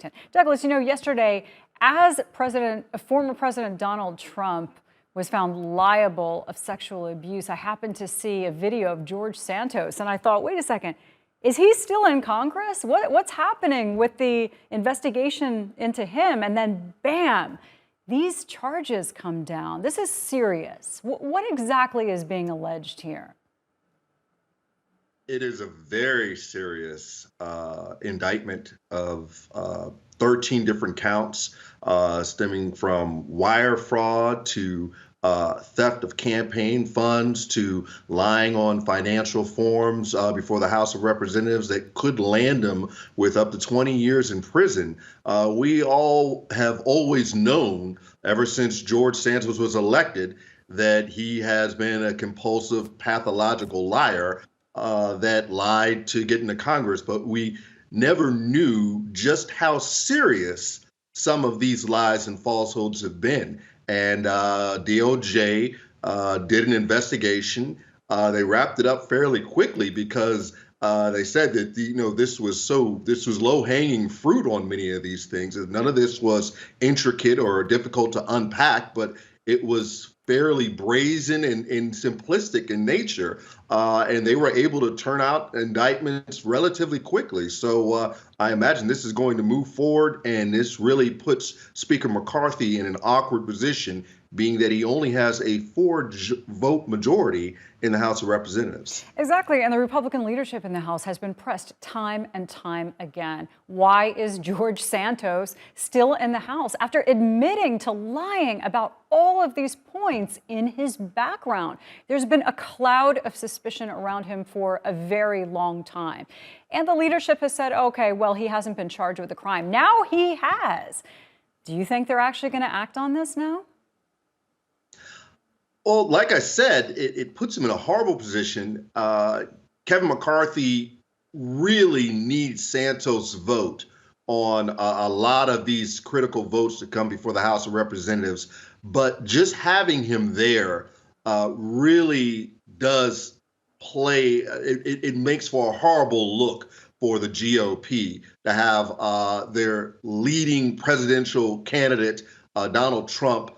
Washington. Douglas, yesterday, as former President Donald Trump was found liable of sexual abuse, I happened to see a video of George Santos, and I thought, wait a second, is he still in Congress? What's happening with the investigation into him? And then, bam, these charges come down. This is serious. What exactly is being alleged here? It is a very serious indictment of 13 different counts stemming from wire fraud to theft of campaign funds to lying on financial forms before the House of Representatives that could land him with up to 20 years in prison. We all have always known, ever since George Santos was elected, that he has been a compulsive, pathological liar that lied to get into Congress, but we never knew just how serious some of these lies and falsehoods have been. And DOJ did an investigation. They wrapped it up fairly quickly because they said that this was low-hanging fruit on many of these things. None of this was intricate or difficult to unpack, but it was fairly brazen and simplistic in nature, and they were able to turn out indictments relatively quickly. So I imagine this is going to move forward, and this really puts Speaker McCarthy in an awkward position, being that he only has a 4-vote majority in the House of Representatives. Exactly, and the Republican leadership in the House has been pressed time and time again. Why is George Santos still in the House after admitting to lying about all of these points in his background? There's been a cloud of suspicion around him for a very long time. And the leadership has said, okay, well, he hasn't been charged with a crime. Now he has. Do you think they're actually going to act on this now? Well, like I said, it puts him in a horrible position. Kevin McCarthy really needs Santos' vote on a lot of these critical votes to come before the House of Representatives. But just having him there really does play, it makes for a horrible look for the GOP to have their leading presidential candidate, Donald Trump,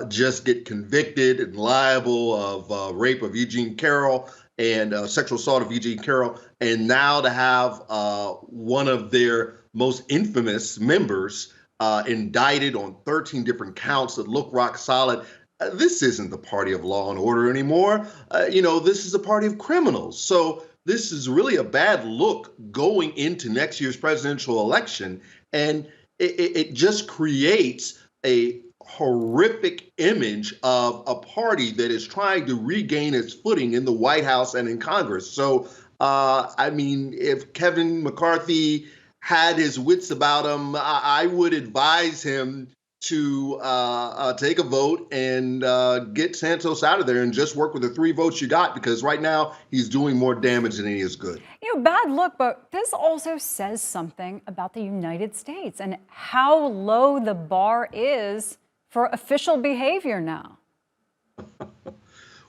just get convicted and liable of rape of Eugene Carroll and sexual assault of Eugene Carroll, and now to have one of their most infamous members indicted on 13 different counts that look rock solid. This isn't the party of law and order anymore. This is a party of criminals. So this is really a bad look going into next year's presidential election, and it just creates a horrific image of a party that is trying to regain its footing in the White House and in Congress. So, if Kevin McCarthy had his wits about him, I would advise him to take a vote and get Santos out of there and just work with the 3 votes you got, because right now he's doing more damage than he is good. Bad look, but this also says something about the United States and how low the bar is for official behavior now.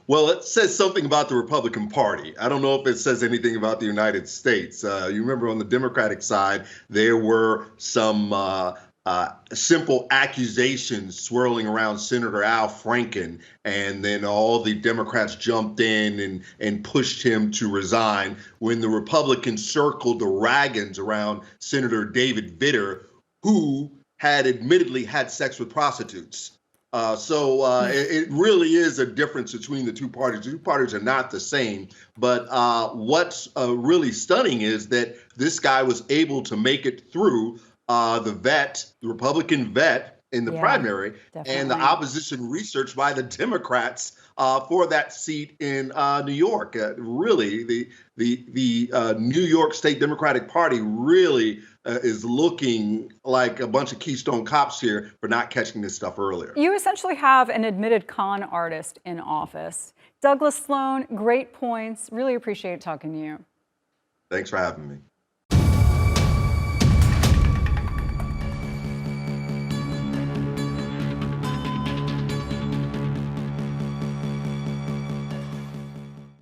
Well, it says something about the Republican Party. I don't know if it says anything about the United States. You remember on the Democratic side, there were some simple accusations swirling around Senator Al Franken, and then all the Democrats jumped in and pushed him to resign when the Republicans circled the wagons around Senator David Vitter, who had admittedly had sex with prostitutes. It really is a difference between the two parties. The two parties are not the same. But what's really stunning is that this guy was able to make it through the Republican vet in the primary, definitely, and the opposition research by the Democrats for that seat in New York. Really, the New York State Democratic Party really is looking like a bunch of Keystone Cops here for not catching this stuff earlier. You essentially have an admitted con artist in office. Douglass Sloan, great points. Really appreciate talking to you. Thanks for having me.